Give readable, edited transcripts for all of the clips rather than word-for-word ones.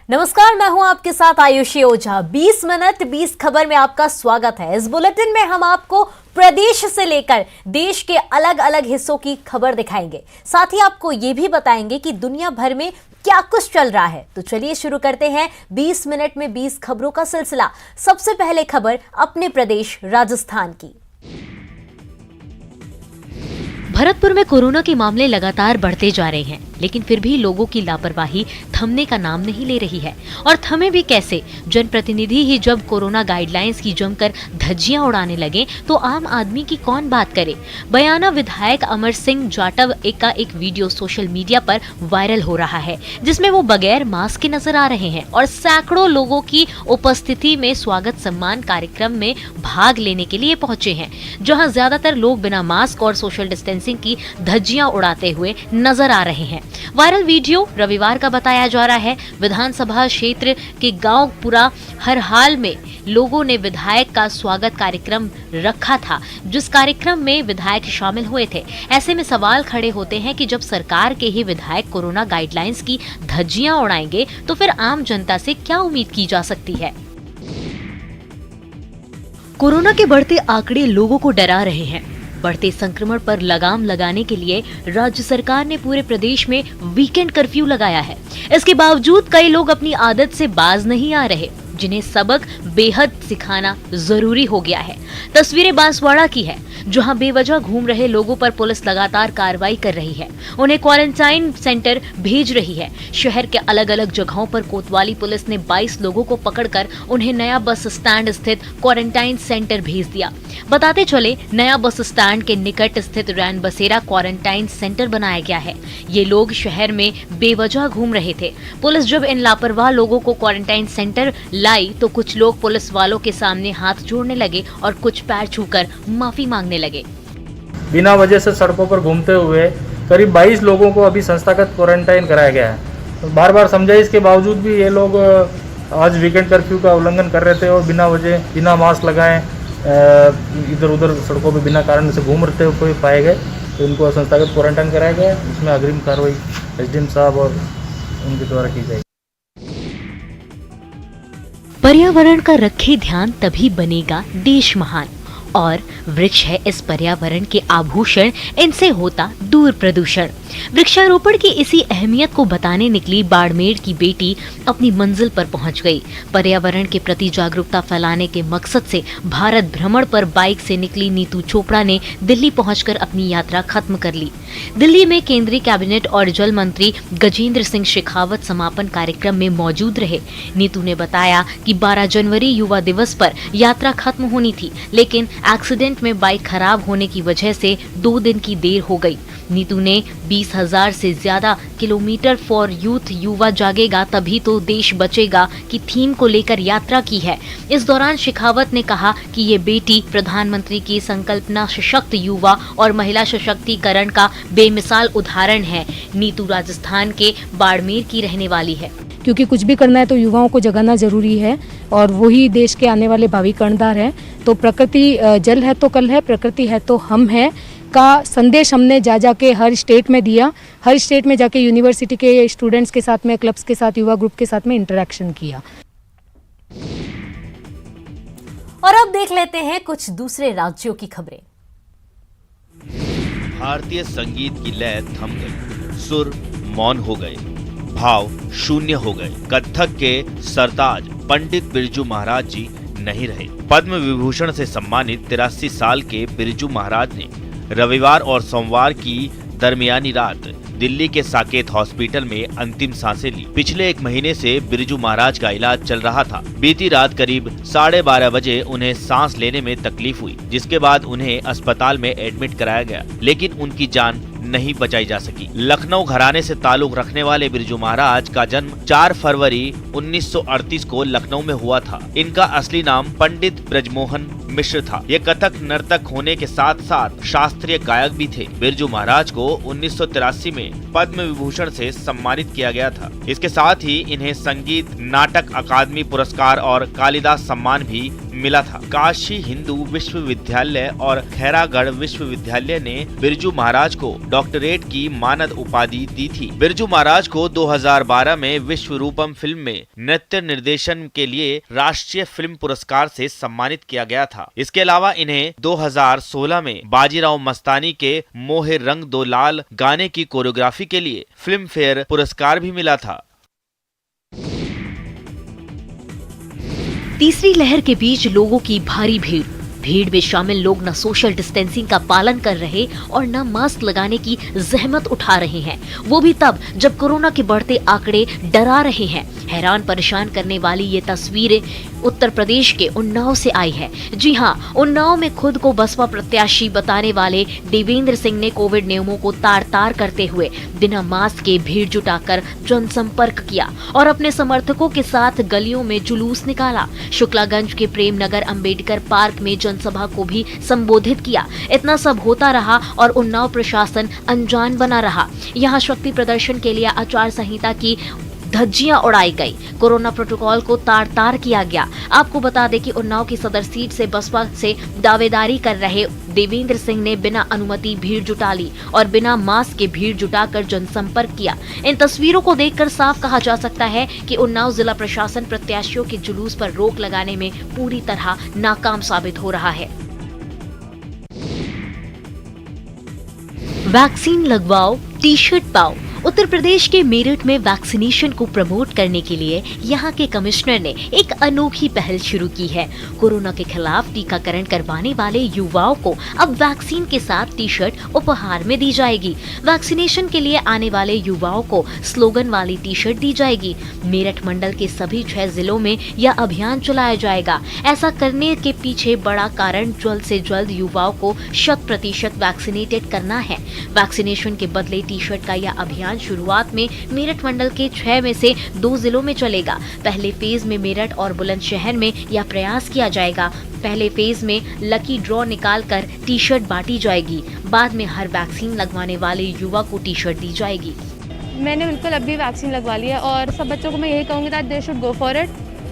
नमस्कार, मैं हूं आपके साथ आयुषी ओझा। 20 मिनट 20 खबर में आपका स्वागत है। इस बुलेटिन में हम आपको प्रदेश से लेकर देश के अलग अलग हिस्सों की खबर दिखाएंगे। साथ ही आपको ये भी बताएंगे कि दुनिया भर में क्या कुछ चल रहा है। तो चलिए शुरू करते हैं 20 मिनट में 20 खबरों का सिलसिला। सबसे पहले खबर अपने प्रदेश राजस्थान की। भरतपुर में कोरोना के मामले लगातार बढ़ते जा रहे हैं, लेकिन फिर भी लोगों की लापरवाही थमने का नाम नहीं ले रही है। और थमे भी कैसे? जनप्रतिनिधि ही जब कोरोना गाइडलाइंस की जमकर धज्जियां उड़ाने लगे तो आम आदमी की कौन बात करे। बयाना विधायक अमर सिंह जाटव का एक वीडियो सोशल मीडिया पर वायरल हो रहा है, जिसमें वो बगैर मास्क के नजर आ रहे हैं और सैकड़ों लोगों की उपस्थिति में स्वागत सम्मान कार्यक्रम में भाग लेने के लिए पहुंचे हैं, जहां ज्यादातर लोग बिना मास्क और सोशल डिस्टेंसिंग की धज्जियां उड़ाते हुए नजर आ रहे हैं। वायरल वीडियो रविवार का बताया जा रहा है। विधानसभा क्षेत्र के गांव पुरा हर हाल में लोगों ने विधायक का स्वागत कार्यक्रम रखा था, जिस कार्यक्रम में विधायक शामिल हुए थे। ऐसे में सवाल खड़े होते हैं कि जब सरकार के ही विधायक कोरोना गाइडलाइंस की धज्जियां उड़ाएंगे तो फिर आम जनता से क्या उम्मीद की जा सकती है। कोरोना के बढ़ते आंकड़े लोगों को डरा रहे हैं। बढ़ते संक्रमण पर लगाम लगाने के लिए राज्य सरकार ने पूरे प्रदेश में वीकेंड कर्फ्यू लगाया है। इसके बावजूद कई लोग अपनी आदत से बाज नहीं आ रहे, जिन्हें सबक बेहद सिखाना जरूरी हो गया है। तस्वीरें बांसवाड़ा की है, जहां बेवजह घूम रहे लोगों पर पुलिस लगातार कार्रवाई कर रही है, उन्हें क्वारंटाइन सेंटर भेज रही है। शहर के अलग अलग जगहों पर कोतवाली पुलिस ने 22 लोगों को पकड़कर उन्हें नया बस स्टैंड स्थित क्वारंटाइन सेंटर भेज दिया। बताते चले, नया बस स्टैंड के निकट स्थित रैन बसेरा क्वारंटाइन सेंटर बनाया गया है। ये लोग शहर में बेवजह घूम रहे थे। पुलिस जब इन लापरवाह लोगों को क्वारंटाइन सेंटर लाई तो कुछ लोग पुलिस वालों के सामने हाथ जोड़ने लगे और कुछ पैर छूकर माफी मांगने लगे। बिना वजह से सड़कों पर घूमते हुए करीब 22 लोगों को अभी संस्थागत क्वारंटाइन कराया गया है। तो बार बार समझाइश के बावजूद भी ये लोग आज वीकेंड कर्फ्यू का उल्लंघन कर रहे थे और बिना वजह बिना मास्क लगाए इधर उधर सड़कों पर बिना कारण से घूम रहे हुए पाए गए। तो इनको संस्थागत क्वारंटाइन कराया गया। इसमें अग्रिम कार्रवाई एसडीएम साहब और उनके द्वारा की जाएगी। पर्यावरण का रखे ध्यान तभी बनेगा देश महान, और वृक्ष है इस पर्यावरण के आभूषण, इनसे होता दूर प्रदूषण। वृक्षारोपण की इसी अहमियत को बताने निकली बाड़मेर की बेटी अपनी मंजिल पर पहुंच गई। पर्यावरण के प्रति जागरूकता फैलाने के मकसद से भारत भ्रमण पर बाइक से निकली नीतू चोपड़ा ने दिल्ली पहुंचकर अपनी यात्रा खत्म कर ली। दिल्ली में केंद्रीय कैबिनेट और जल मंत्री गजेंद्र सिंह शेखावत समापन कार्यक्रम में मौजूद रहे। नीतू ने बताया कि 12 जनवरी युवा दिवस पर यात्रा खत्म होनी थी, लेकिन एक्सीडेंट में बाइक खराब होने की वजह से 2 दिन की देर हो गई। नीतू ने 20,000 से ज्यादा किलोमीटर फॉर यूथ युवा जागेगा तभी तो देश बचेगा की थीम को लेकर यात्रा की है। इस दौरान शेखावत ने कहा कि ये बेटी प्रधानमंत्री की संकल्पना सशक्त युवा और महिला सशक्तिकरण का बेमिसाल उदाहरण है। नीतू राजस्थान के बाड़मेर की रहने वाली है। क्योंकि कुछ भी करना है तो युवाओं को जगाना जरूरी है और वही देश के आने वाले भावी कर्णधार हैं। तो प्रकृति जल है तो कल है, प्रकृति है तो हम है का संदेश हमने जा के हर स्टेट में दिया। हर स्टेट में जाके यूनिवर्सिटी के स्टूडेंट्स के साथ में, क्लब्स के साथ, युवा ग्रुप के साथ में इंटरेक्शन किया। और अब देख लेते हैं कुछ दूसरे राज्यों की खबरें। भारतीय संगीत की लय थम गई, सुर मौन हो गए, भाव शून्य हो गए। कथक के सरताज पंडित बिरजू महाराज जी नहीं रहे। पद्म विभूषण से सम्मानित 83 साल के बिरजू महाराज ने रविवार और सोमवार की दरमियानी रात दिल्ली के साकेत हॉस्पिटल में अंतिम सांसें ली। पिछले 1 महीने से बिरजू महाराज का इलाज चल रहा था। बीती रात करीब 12:30 बजे उन्हें सांस लेने में तकलीफ हुई, जिसके बाद उन्हें अस्पताल में एडमिट कराया गया, लेकिन उनकी जान नहीं बचाई जा सकी। लखनऊ घराने से ताल्लुक रखने वाले बिरजू महाराज का जन्म 4 फरवरी 1938 को लखनऊ में हुआ था। इनका असली नाम पंडित ब्रजमोहन मिश्र था। ये कथक नर्तक होने के साथ साथ शास्त्रीय गायक भी थे। बिरजू महाराज को 1983 में पद्म विभूषण से सम्मानित किया गया था। इसके साथ ही इन्हें संगीत नाटक अकादमी पुरस्कार और कालिदास सम्मान भी मिला था। काशी हिंदू विश्वविद्यालय और खैरागढ़ विश्वविद्यालय ने बिरजू महाराज को डॉक्टरेट की मानद उपाधि दी थी। बिरजू महाराज को 2012 में विश्व रूपम फिल्म में नृत्य निर्देशन के लिए राष्ट्रीय फिल्म पुरस्कार से सम्मानित किया गया था। इसके अलावा इन्हें 2016 में बाजीराव मस्तानी के मोहे रंग दो लाल गाने की कोरियोग्राफी के लिए फिल्म फेयर पुरस्कार भी मिला था। तीसरी लहर के बीच लोगों की भारी भीड़ में शामिल लोग न सोशल डिस्टेंसिंग का पालन कर रहे और न मास्क लगाने की जहमत उठा रहे हैं, वो भी तब जब कोरोना के बढ़ते आंकड़े डरा रहे हैं। हैरान परेशान करने वाली ये तस्वीरें उत्तर प्रदेश के उन्नाव से आई है। जी हाँ, उन्नाव में खुद को बसपा प्रत्याशी बताने वाले देवेंद्र सिंह ने कोविड नियमों को तार करते हुए बिना मास्क के भीड़ जुटाकर जनसंपर्क किया और अपने समर्थकों के साथ गलियों में जुलूस निकाला। शुक्लागंज के प्रेम नगर अंबेडकर पार्क में जनसभा को भी संबोधित किया। इतना सब होता रहा और उन्नाव प्रशासन अनजान बना रहा। यहाँ शक्ति प्रदर्शन के लिए आचार संहिता की धज्जियां उड़ाई गई, कोरोना प्रोटोकॉल को तार किया गया। आपको बता दें कि उन्नाव की सदर सीट से बसपा से दावेदारी कर रहे देवेंद्र सिंह ने बिना अनुमति भीड़ जुटा ली और बिना मास्क के भीड़ जुटाकर जनसंपर्क किया। इन तस्वीरों को देखकर साफ कहा जा सकता है कि उन्नाव जिला प्रशासन प्रत्याशियों के जुलूस पर रोक लगाने में पूरी तरह नाकाम साबित हो रहा है। वैक्सीन लगवाओ, टी शर्ट पाओ। उत्तर प्रदेश के मेरठ में वैक्सीनेशन को प्रमोट करने के लिए यहाँ के कमिश्नर ने एक अनोखी पहल शुरू की है। कोरोना के खिलाफ टीकाकरण करवाने वाले युवाओं को अब वैक्सीन के साथ टी शर्ट उपहार में दी जाएगी। वैक्सीनेशन के लिए आने वाले युवाओं को स्लोगन वाली टी शर्ट दी जाएगी। मेरठ मंडल के सभी 6 जिलों में यह अभियान चलाया जाएगा। ऐसा करने के पीछे बड़ा कारण जल्द से जल्द युवाओं को 100% वैक्सीनेटेड करना है। वैक्सीनेशन के बदले टी शर्ट का यह अभियान शुरुआत में मेरठ मंडल के 6 में से 2 जिलों में चलेगा। पहले फेज में मेरठ और बुलंदशहर में यह प्रयास किया जाएगा। पहले फेज में लकी ड्रॉ निकालकर टी शर्ट बांटी जाएगी। बाद में हर वैक्सीन लगवाने वाले युवा को टी शर्ट दी जाएगी। मैंने बिल्कुल अभी वैक्सीन लगवा लिया और सब बच्चों को मैं यही कहूँगी that they should go for it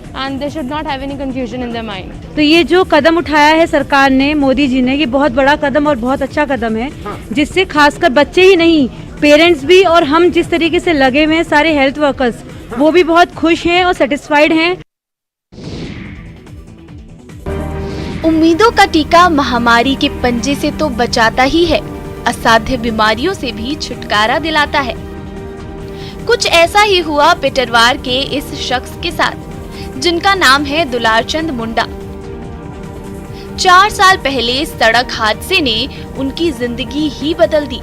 and they should not have any confusion in their mind. तो ये जो कदम उठाया है सरकार ने, मोदी जी ने, ये बहुत बड़ा कदम और बहुत अच्छा कदम है, जिससे खासकर बच्चे ही नहीं, पेरेंट्स भी और हम जिस तरीके से लगे हुए हैं सारे हेल्थ वर्कर्स, वो भी बहुत खुश हैं और सेटिस्फाइड हैं। उम्मीदों का टीका महामारी के पंजे से तो बचाता ही है, असाध्य बीमारियों से भी छुटकारा दिलाता है। कुछ ऐसा ही हुआ पिटरवार के इस शख्स के साथ, जिनका नाम है दुलारचंद मुंडा। 4 साल पहले सड़क हादसे ने उनकी जिंदगी ही बदल दी।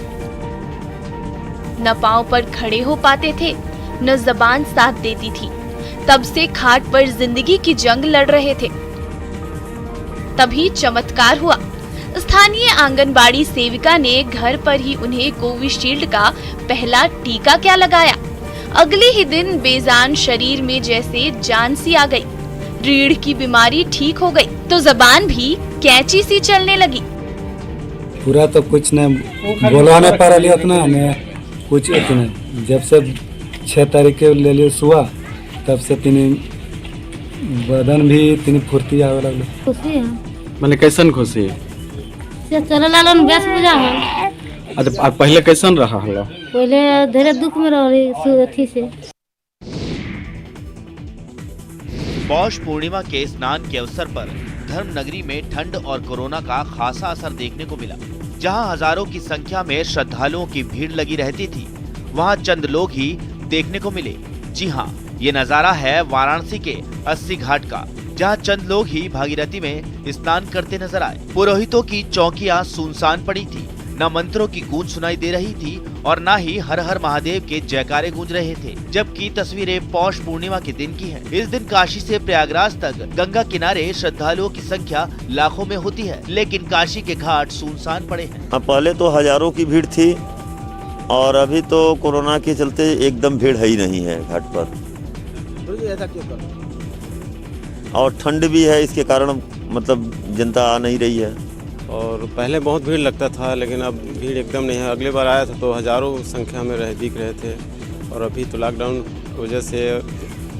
न पांव पर खड़े हो पाते थे, न जबान साथ देती थी। तब से खाट पर जिंदगी की जंग लड़ रहे थे। तभी चमत्कार हुआ। स्थानीय आंगनबाड़ी सेविका ने घर पर ही उन्हें कोविशील्ड का पहला टीका क्या लगाया। अगले ही दिन बेजान शरीर में जैसे जान सी आ गई। रीढ़ की बीमारी ठीक हो गई तो जबान भी कैंची सी चलने लगी। पूरा तो कुछ न बोला नहीं पा रही अपना, हमें कुछ इतना जब से 6 तारीख के ले लियो सुबह, तब से तीन बदन भी तीन फुर्ती आवे लगल। खुशी है मैंने कैसन खुशी है से चल लालन गैस बुझा है। अच्छा पहले कैसन रहा हलो? पहले धीरे दुख में रही अथी से। पौष पूर्णिमा के स्नान के अवसर पर धर्म नगरी में ठंड और कोरोना का खासा असर देखने को मिला। जहां हजारों की संख्या में श्रद्धालुओं की भीड़ लगी रहती थी, वहां चंद लोग ही देखने को मिले। जी हां, ये नजारा है वाराणसी के 80 घाट का, जहां चंद लोग ही भागीरथी में स्नान करते नजर आए। पुरोहितों की चौकियां सुनसान पड़ी थी, न मंत्रों की गूंज सुनाई दे रही थी और न ही हर हर महादेव के जयकारे गूंज रहे थे। जबकि तस्वीरें पौष पूर्णिमा के दिन की हैं। इस दिन काशी से प्रयागराज तक गंगा किनारे श्रद्धालुओं की संख्या लाखों में होती है, लेकिन काशी के घाट सुनसान पड़े हैं। पहले तो हजारों की भीड़ थी और अभी तो कोरोना के चलते एकदम भीड़ है ही नहीं है घाट पर। ऐसा क्यों कर? और ठंड भी है, इसके कारण मतलब जनता आ नहीं रही है। और पहले बहुत भीड़ लगता था, लेकिन अब भीड़ एकदम नहीं है। अगले बार आया था तो हजारों संख्या में दिख रहे थे, और अभी तो लॉकडाउन की वजह से,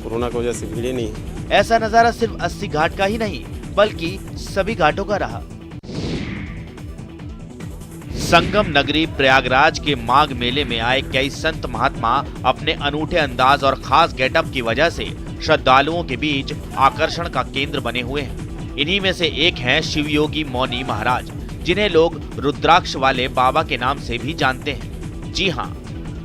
कोरोना की वजह से भीड़ नहीं है। ऐसा नजारा सिर्फ 80 घाट का ही नहीं, बल्कि सभी घाटों का रहा। संगम नगरी प्रयागराज के माघ मेले में आए कई संत महात्मा अपने अनूठे अंदाज और खास गेटअप की वजह से श्रद्धालुओं के बीच आकर्षण का केंद्र बने हुए हैं। इन्हीं में से एक हैं शिवयोगी मौनी महाराज, जिन्हें लोग रुद्राक्ष वाले बाबा के नाम से भी जानते हैं। जी हाँ,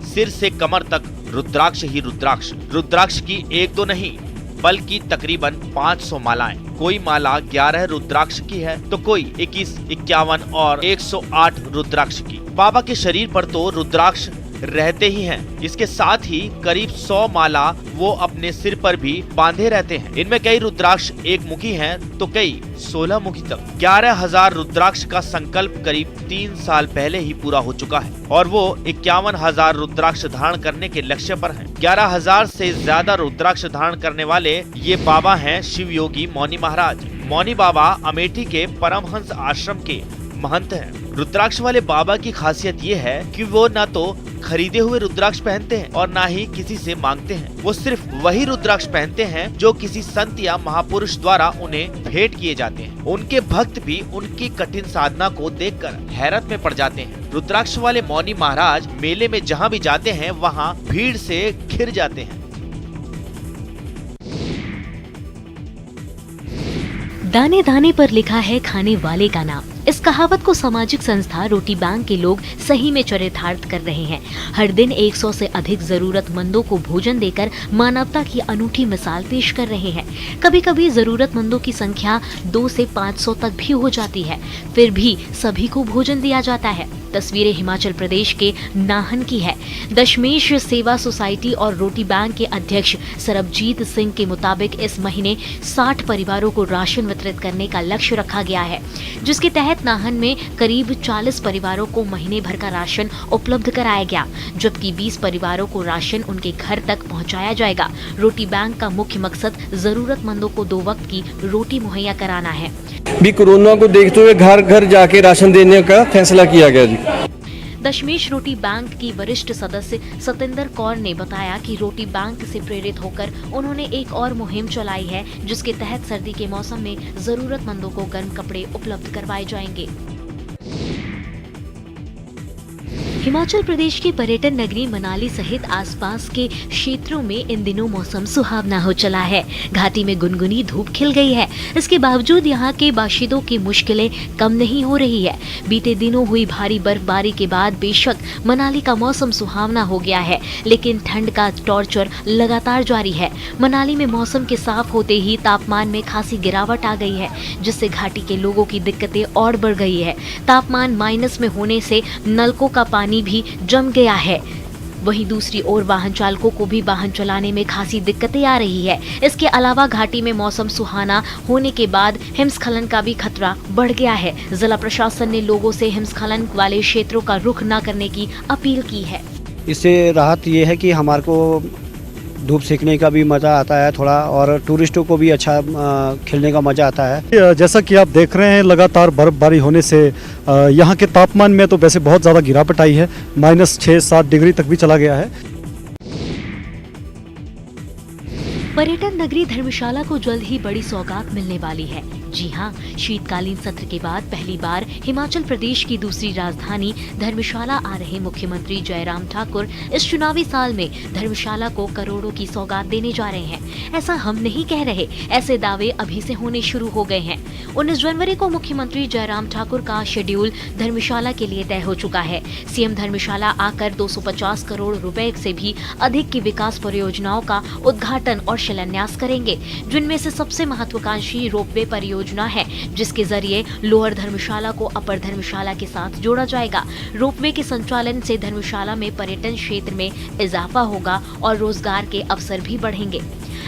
सिर से कमर तक रुद्राक्ष ही रुद्राक्ष। रुद्राक्ष की एक दो नहीं बल्कि तकरीबन 500 मालाएं। कोई माला 11 रुद्राक्ष की है तो कोई 21, 51 और 108 रुद्राक्ष की। बाबा के शरीर पर तो रुद्राक्ष रहते ही हैं, इसके साथ ही करीब 100 माला वो अपने सिर पर भी बांधे रहते हैं। इनमें कई रुद्राक्ष एक मुखी हैं तो कई 16 मुखी तक। 11,000 रुद्राक्ष का संकल्प करीब 3 साल पहले ही पूरा हो चुका है और वो 51,000 रुद्राक्ष धारण करने के लक्ष्य पर हैं। 11,000 से ज्यादा रुद्राक्ष धारण करने वाले ये बाबा हैं शिवयोगी मौनी महाराज। मौनी बाबा अमेठी के परमहंस आश्रम के महंत हैं। रुद्राक्ष वाले बाबा की खासियत ये है कि वो ना तो खरीदे हुए रुद्राक्ष पहनते हैं और ना ही किसी से मांगते हैं। वो सिर्फ वही रुद्राक्ष पहनते हैं जो किसी संत या महापुरुष द्वारा उन्हें भेंट किए जाते हैं। उनके भक्त भी उनकी कठिन साधना को देखकर हैरत में पड़ जाते हैं। रुद्राक्ष वाले मौनी महाराज मेले में जहाँ भी जाते हैं वहाँ भीड़ से घिर जाते हैं। दाने दाने पर लिखा है खाने वाले का नाम। इस कहावत को सामाजिक संस्था रोटी बैंक के लोग सही में चरितार्थ कर रहे हैं। हर दिन 100 से अधिक जरूरतमंदों को भोजन देकर मानवता की अनूठी मिसाल पेश कर रहे हैं। कभी कभी जरूरतमंदों की संख्या 2 से 500 तक भी हो जाती है, फिर भी सभी को भोजन दिया जाता है। तस्वीरें हिमाचल प्रदेश के नाहन की है। दशमेश सेवा सोसाइटी और रोटी बैंक के अध्यक्ष सरबजीत सिंह के मुताबिक इस महीने 60 परिवारों को राशन वितरित करने का लक्ष्य रखा गया है, जिसके तहत नाहन में करीब 40 परिवारों को महीने भर का राशन उपलब्ध कराया गया, जबकि 20 परिवारों को राशन उनके घर तक पहुंचाया जाएगा। रोटी बैंक का मुख्य मकसद जरूरतमंदों को 2 वक्त की रोटी मुहैया कराना है। भी कोरोना को देखते हुए घर घर जाके राशन देने का फैसला किया गया जी। दशमेश रोटी बैंक की वरिष्ठ सदस्य सतेंद्र कौर ने बताया कि रोटी बैंक से प्रेरित होकर उन्होंने एक और मुहिम चलाई है, जिसके तहत सर्दी के मौसम में जरूरतमंदों को गर्म कपड़े उपलब्ध करवाए जाएंगे। हिमाचल प्रदेश की पर्यटन नगरी मनाली सहित आसपास के क्षेत्रों में इन दिनों मौसम सुहावना हो चला है। घाटी में गुनगुनी धूप खिल गई है। इसके बावजूद यहाँ के बाशिंदों की मुश्किलें कम नहीं हो रही है। बीते दिनों हुई भारी बर्फबारी के बाद बेशक मनाली का मौसम सुहावना हो गया है, लेकिन ठंड का टॉर्चर लगातार जारी है। मनाली में मौसम के साफ होते ही तापमान में खासी गिरावट आ गई है, जिससे घाटी के लोगों की दिक्कतें और बढ़ गई है। तापमान माइनस में होने से नलकों का पानी भी जम गया है। वहीं दूसरी ओर वाहन चालकों को भी वाहन चलाने में खासी दिक्कतें आ रही है। इसके अलावा घाटी में मौसम सुहाना होने के बाद हिमस्खलन का भी खतरा बढ़ गया है। जिला प्रशासन ने लोगों से हिमस्खलन वाले क्षेत्रों का रुख न करने की अपील की है। इससे राहत ये है कि हमारे को धूप सेकने का भी मज़ा आता है थोड़ा, और टूरिस्टों को भी अच्छा खेलने का मज़ा आता है। जैसा कि आप देख रहे हैं, लगातार बर्फबारी होने से यहाँ के तापमान में तो वैसे बहुत ज़्यादा गिरावट आई है। -6-7 डिग्री तक भी चला गया है। पर्यटन नगरी धर्मशाला को जल्द ही बड़ी सौगात मिलने वाली है। जी हां, शीतकालीन सत्र के बाद पहली बार हिमाचल प्रदेश की दूसरी राजधानी धर्मशाला आ रहे मुख्यमंत्री जयराम ठाकुर इस चुनावी साल में धर्मशाला को करोड़ों की सौगात देने जा रहे हैं। ऐसा हम नहीं कह रहे, ऐसे दावे अभी से होने शुरू हो गए हैं। 19 जनवरी को मुख्यमंत्री जयराम ठाकुर का शेड्यूल धर्मशाला के लिए तय हो चुका है। सीएम धर्मशाला आकर 250 करोड़ रुपए से भी अधिक की विकास परियोजनाओं का उद्घाटन और शिलान्यास करेंगे, जिनमें से सबसे महत्वाकांक्षी रोपवे परियोजना है, जिसके जरिए लोअर धर्मशाला को अपर धर्मशाला के साथ जोड़ा जाएगा। रोपवे के संचालन से धर्मशाला में पर्यटन क्षेत्र में इजाफा होगा और रोजगार के अवसर भी बढ़ेंगे।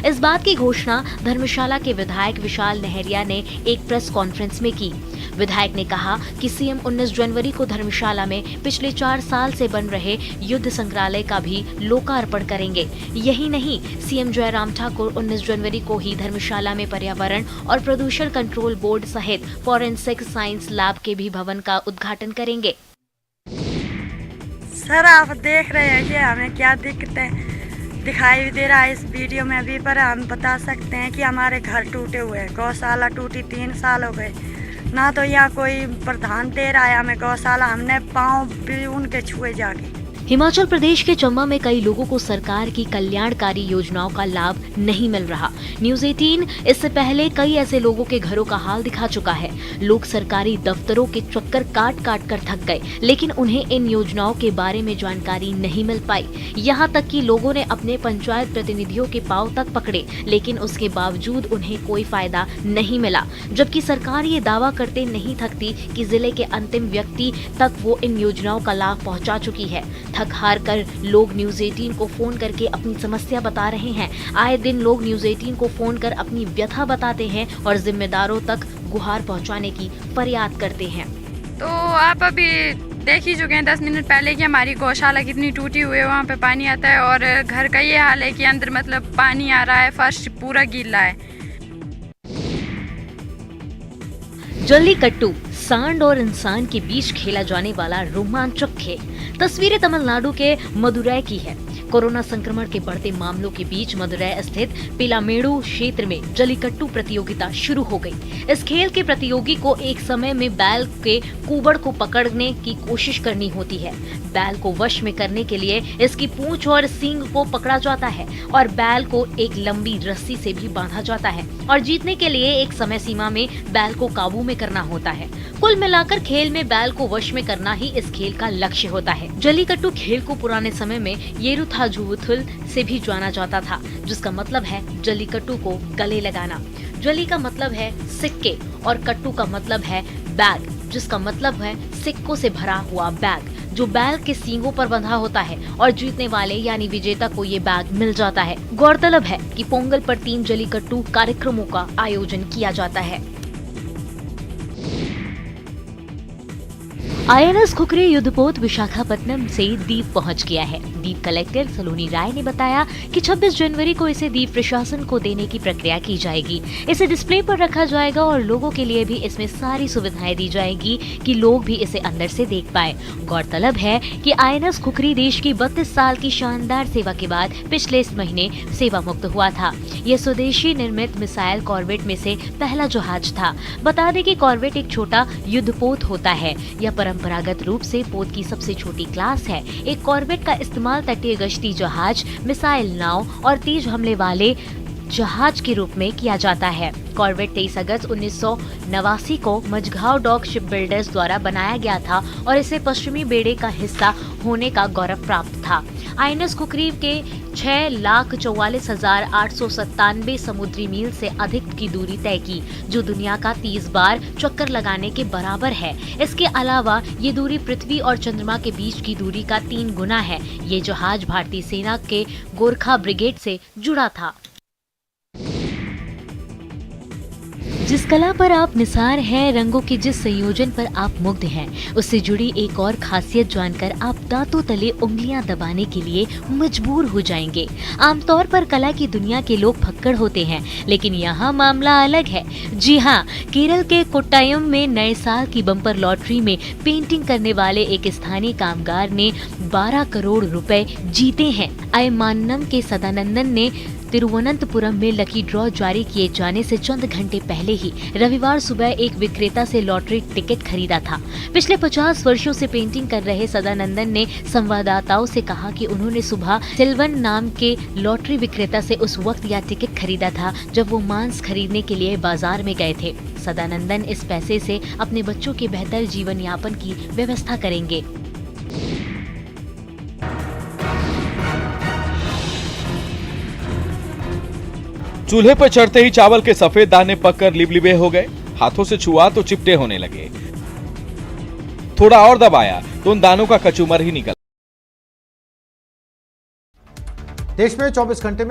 इस बात की घोषणा धर्मशाला के विधायक विशाल नहरिया ने एक प्रेस कॉन्फ्रेंस में की। विधायक ने कहा कि सीएम 19 जनवरी को धर्मशाला में पिछले 4 साल से बन रहे युद्ध संग्रहालय का भी लोकार्पण करेंगे। यही नहीं, सीएम जयराम ठाकुर 19 जनवरी को ही धर्मशाला में पर्यावरण और प्रदूषण कंट्रोल बोर्ड सहित फॉरेंसिक साइंस लैब के भी भवन का उद्घाटन करेंगे। सर, आप देख रहे हैं कि हमें क्या दिक्कत है। दिखाई भी दे रहा है इस वीडियो में भी, पर हम बता सकते हैं कि हमारे घर टूटे हुए हैं। गौशाला टूटी 3 साल हो गए, ना तो यहाँ कोई प्रधान दे रहा है हमें गौशाला, हमने पाँव भी उनके छुए जाके। हिमाचल प्रदेश के चंबा में कई लोगों को सरकार की कल्याणकारी योजनाओं का लाभ नहीं मिल रहा। न्यूज़ 18 इससे पहले कई ऐसे लोगों के घरों का हाल दिखा चुका है। लोग सरकारी दफ्तरों के चक्कर काट काट कर थक गए, लेकिन उन्हें इन योजनाओं के बारे में जानकारी नहीं मिल पाई। यहाँ तक कि लोगों ने अपने पंचायत प्रतिनिधियों के पांव तक पकड़े, लेकिन उसके बावजूद उन्हें कोई फायदा नहीं मिला। जबकि सरकार ये दावा करते नहीं थकती कि जिले के अंतिम व्यक्ति तक वो इन योजनाओं का लाभ पहुँचा चुकी है। थक हार कर लोग न्यूज़ 18 को फोन करके अपनी समस्या बता रहे हैं। आए दिन लोग न्यूज़ 18 को फोन कर अपनी व्यथा बताते हैं और जिम्मेदारों तक गुहार पहुंचाने की फरियाद करते हैं। तो आप अभी देख ही चुके हैं 10 मिनट पहले कि हमारी गौशाला कितनी टूटी हुई है, वहाँ पे पानी आता है और घर का ये हाल है कि अंदर मतलब पानी आ रहा है, फर्श पूरा गीला है। जल्लीकट्टू सांड और इंसान के बीच खेला जाने वाला रोमांचक खेल। तस्वीरें तमिलनाडु के मदुरै की है। कोरोना संक्रमण के बढ़ते मामलों के बीच मदुरै स्थित पिलामेडु क्षेत्र में जल्लीकट्टू प्रतियोगिता शुरू हो गई। इस खेल के प्रतियोगी को एक समय में बैल के कुबड़ को पकड़ने की कोशिश करनी होती है। बैल को वश में करने के लिए इसकी पूंछ और सींग को पकड़ा जाता है और बैल को एक लंबी रस्सी से भी बांधा जाता है और जीतने के लिए एक समय सीमा में बैल को काबू में करना होता है। कुल मिलाकर खेल में बैल को वश में करना ही इस खेल का लक्ष्य होता है। जल्लीकट्टू खेल को पुराने समय में येरुथाजुवुथुल से भी जाना जाता था, जिसका मतलब है जल्लीकट्टू को गले लगाना। जली का मतलब है सिक्के और कट्टू का मतलब है बैग, जिसका मतलब है सिक्कों से भरा हुआ बैग जो बैल के सींगों पर बंधा होता है और जीतने वाले यानी विजेता को ये बैग मिल जाता है। गौरतलब है कि पोंगल पर 3 जल्लीकट्टू कार्यक्रमों का आयोजन किया जाता है। INS खुखरी युद्धपोत विशाखापट्टनम से दीप पहुंच गया है। दीप कलेक्टर सलोनी राय ने बताया कि 26 जनवरी को इसे दीप प्रशासन को देने की प्रक्रिया की जाएगी। इसे डिस्प्ले पर रखा जाएगा और लोगों के लिए भी इसमें सारी सुविधाएं दी जाएगी कि लोग भी इसे अंदर से देख पाए। गौरतलब है कि INS खुखरी देश की 32 साल की शानदार सेवा के बाद पिछले महीने सेवा मुक्त हुआ था। यह स्वदेशी निर्मित मिसाइल कॉर्वेट में से पहला जहाज था। बता दें कि कॉर्वेट एक छोटा युद्धपोत होता है। यह परंपरागत रूप से पोत की सबसे छोटी क्लास है। एक कॉर्वेट का इस्तेमाल तटीय गश्ती जहाज, मिसाइल नाव और तेज हमले वाले जहाज के रूप में किया जाता है। कॉर्वेट 23 अगस्त 1989 को मझगांव डॉक शिप बिल्डर्स द्वारा बनाया गया था और इसे पश्चिमी बेड़े का हिस्सा होने का गौरव प्राप्त था। INS खुखरी के 6,44,897 समुद्री मील से अधिक की दूरी तय की, जो दुनिया का 30 बार चक्कर लगाने के बराबर है। इसके अलावा ये दूरी पृथ्वी और चंद्रमा के बीच की दूरी का 3 गुना है। ये जहाज भारतीय सेना के गोरखा ब्रिगेड से जुड़ा था। जिस कला पर आप निसार हैं, रंगों के जिस संयोजन पर आप मुग्ध हैं, उससे जुड़ी एक और खासियत जानकर आप दांतों तले उंगलियां दबाने के लिए मजबूर हो जाएंगे। आमतौर पर कला की दुनिया के लोग फक्कड़ होते हैं, लेकिन यहाँ मामला अलग है। जी हाँ, केरल के कोट्टायम में नए साल की बम्पर लॉटरी में पेंटिंग करने वाले एक स्थानीय कामगार ने 12 करोड़ रुपए जीते हैं। अयमानम के सदानंदन ने तिरुवनंतपुरम में लकी ड्रॉ जारी किए जाने से चंद घंटे पहले ही रविवार सुबह एक विक्रेता से लॉटरी टिकट खरीदा था। पिछले 50 वर्षों से पेंटिंग कर रहे सदानंदन ने संवाददाताओं से कहा कि उन्होंने सुबह सिल्वन नाम के लॉटरी विक्रेता से उस वक्त यह टिकट खरीदा था जब वो मांस खरीदने के लिए बाजार में गए थे। सदानंदन इस पैसे से अपने बच्चों के बेहतर जीवन यापन की व्यवस्था करेंगे। चूल्हे पर चढ़ते ही चावल के सफेद दाने पककर लिबलिबे हो गए। हाथों से छुआ तो चिपटे होने लगे। थोड़ा और दबाया तो उन दानों का कचूमर ही निकल। देश में 24 घंटे में